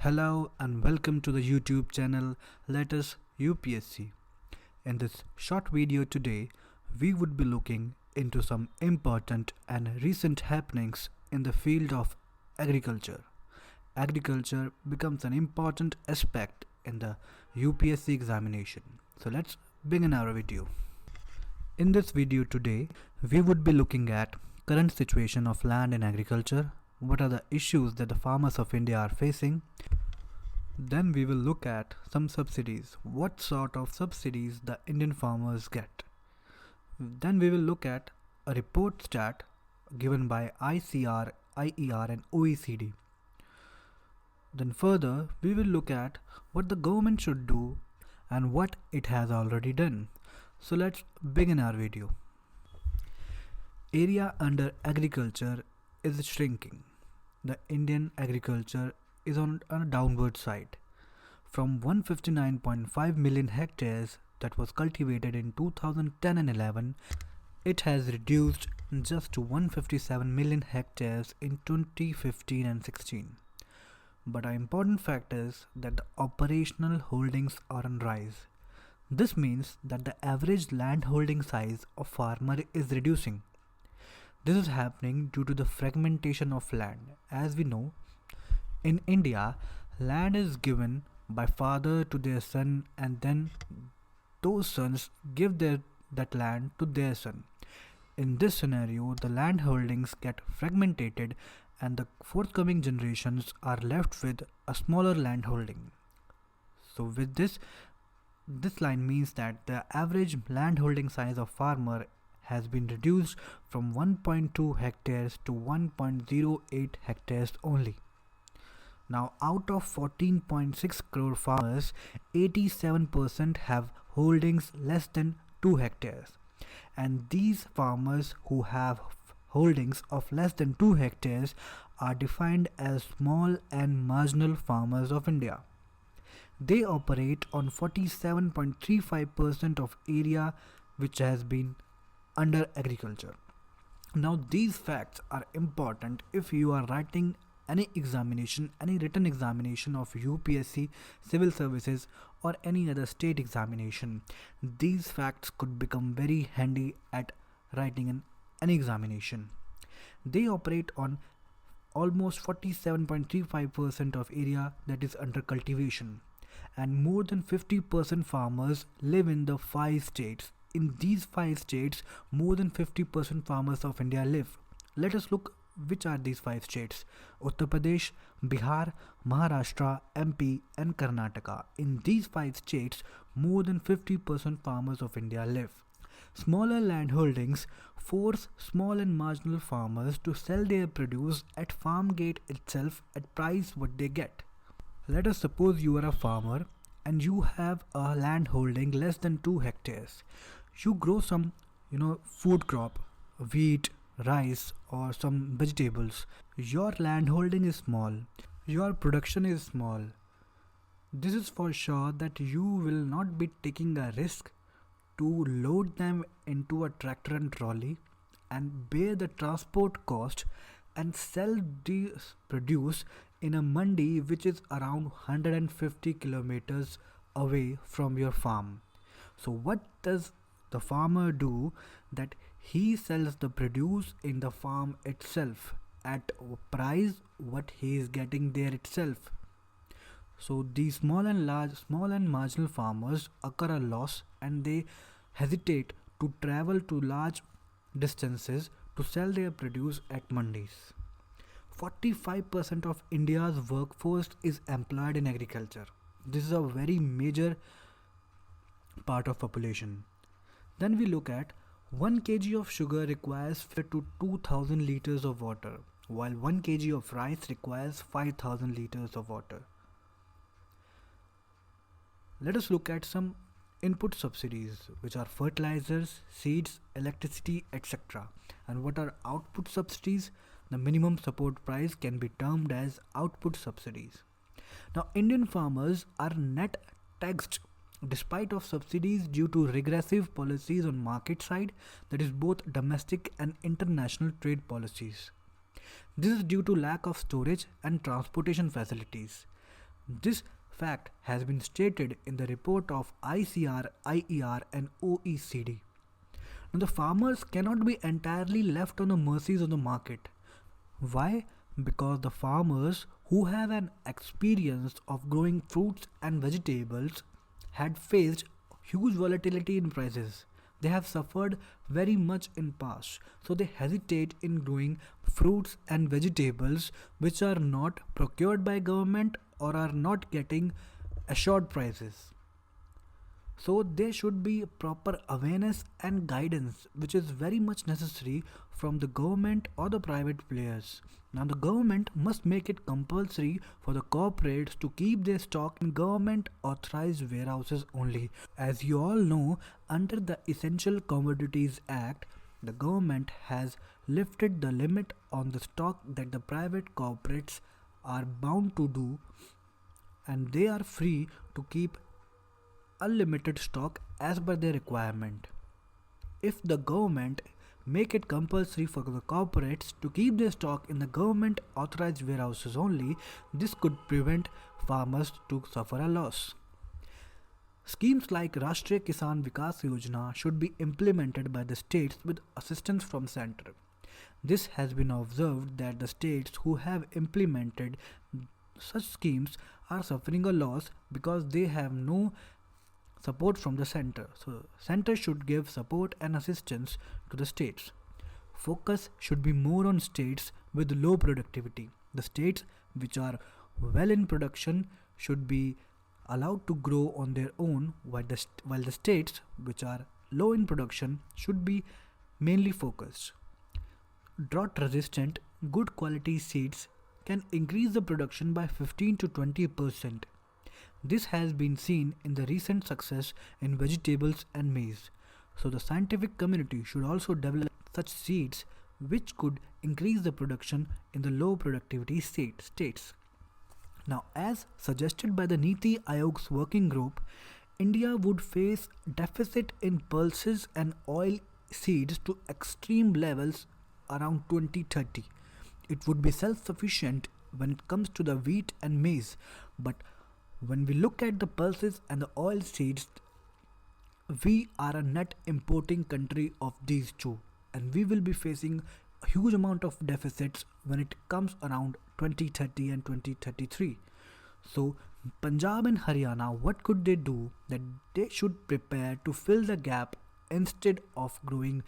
Hello and welcome to the YouTube channel Let Us UPSC. In this short video today, we would be looking into some important and recent happenings in the field of agriculture. Agriculture becomes an important aspect in the UPSC examination. So let's begin our video. In this video today, we would be looking at current situation of land in agriculture, what are the issues that the farmers of India are facing. Then we will look at some subsidies, what sort of subsidies the Indian farmers get. Then we will look at a report stat given by ICR, IER and OECD. Then further we will look at what the government should do and what it has already done. So let's begin our video. Area under agriculture is shrinking. The Indian agriculture is on a downward side. From 159.5 million hectares that was cultivated in 2010 and 11, it has reduced just to 157 million hectares in 2015 and 16. But an important fact is that the operational holdings are on rise. This means that the average land holding size of farmer is reducing. This is happening due to the fragmentation of land. As we know, in India, land is given by father to their son and then those sons give that land to their son. In this scenario, the land holdings get fragmented and the forthcoming generations are left with a smaller land holding. So with this line means that the average land holding size of farmer has been reduced from 1.2 hectares to 1.08 hectares only. Now out of 14.6 crore farmers, 87% have holdings less than 2 hectares. And these farmers who have holdings of less than 2 hectares are defined as small and marginal farmers of India. They operate on 47.35% of area which has been under agriculture. Now these facts are important if you are writing any examination, any written examination of UPSC, civil services or any other state examination. These facts could become very handy at writing any examination. They operate on almost 47.35% of area that is under cultivation, and more than 50% farmers live in the 5 states. In these 5 states, more than 50% farmers of India live. Let us look which are these 5 states: Uttar Pradesh, Bihar, Maharashtra, MP and Karnataka. In these 5 states, more than 50% farmers of India live. Smaller land holdings force small and marginal farmers to sell their produce at farm gate itself at price what they get. Let us suppose you are a farmer and you have a land holding less than 2 hectares. You grow some food crop, wheat, rice or some vegetables. Your land holding is small. Your production is small. This is for sure that you will not be taking a risk to load them into a tractor and trolley and bear the transport cost and sell this produce in a mandi which is around 150 kilometers away from your farm. So what does the farmer do? That he sells the produce in the farm itself at a price what he is getting there itself. So these small and marginal farmers occur a loss and they hesitate to travel to large distances to sell their produce at mandis. 45% of India's workforce is employed in agriculture. This is a very major part of population. Then we look at 1 kg of sugar requires to 2000 liters of water, while 1 kg of rice requires 5000 liters of water. Let us look at some input subsidies, which are fertilizers, seeds, electricity, etc. And what are output subsidies? The minimum support price can be termed as output subsidies. Now Indian farmers are net taxed despite of subsidies due to regressive policies on market side, that is both domestic and international trade policies. This is due to lack of storage and transportation facilities. This fact has been stated in the report of ICR, IER, and OECD. Now, the farmers cannot be entirely left on the mercies of the market. Why? Because the farmers who have an experience of growing fruits and vegetables had faced huge volatility in prices. They have suffered very much in past, so they hesitate in growing fruits and vegetables which are not procured by government or are not getting assured prices. So there should be proper awareness and guidance which is very much necessary from the government or the private players. Now the government must make it compulsory for the corporates to keep their stock in government authorized warehouses only. As you all know, under the Essential Commodities Act, the government has lifted the limit on the stock that the private corporates are bound to do, and they are free to keep unlimited stock as per their requirement. If the government make it compulsory for the corporates to keep their stock in the government authorized warehouses only, this could prevent farmers to suffer a loss. Schemes like Rashtriya Kisan Vikas Yojana should be implemented by the states with assistance from center. This has been observed that the states who have implemented such schemes are suffering a loss because they have no support from the center. So center should give support and assistance to the states. Focus should be more on states with low productivity. The states which are well in production should be allowed to grow on their own, while the states which are low in production should be mainly focused. Drought resistant, good quality seeds can increase the production by 15 to 20%. This has been seen in the recent success in vegetables and maize. So the scientific community should also develop such seeds which could increase the production in the low productivity states. Now, as suggested by the Niti Aayog's working group, India would face deficit in pulses and oil seeds to extreme levels around 2030. It would be self-sufficient when it comes to the wheat and maize, but when we look at the pulses and the oil seeds, we are a net importing country of these two, and we will be facing a huge amount of deficits when it comes around 2030 and 2033. So, Punjab and Haryana, what could they do? That they should prepare to fill the gap. Instead of growing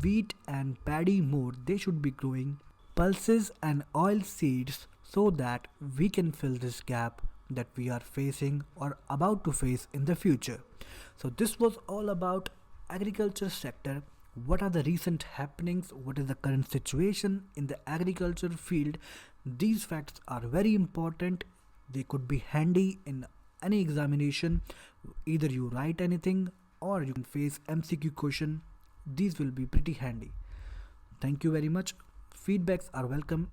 wheat and paddy more, they should be growing pulses and oil seeds so that we can fill this gap that we are facing or about to face in the future. So this was all about agriculture sector. What are the recent happenings? What is the current situation in the agriculture field? These facts are very important. They could be handy in any examination. Either you write anything or you can face MCQ question. These will be pretty handy. Thank you very much. Feedbacks are welcome.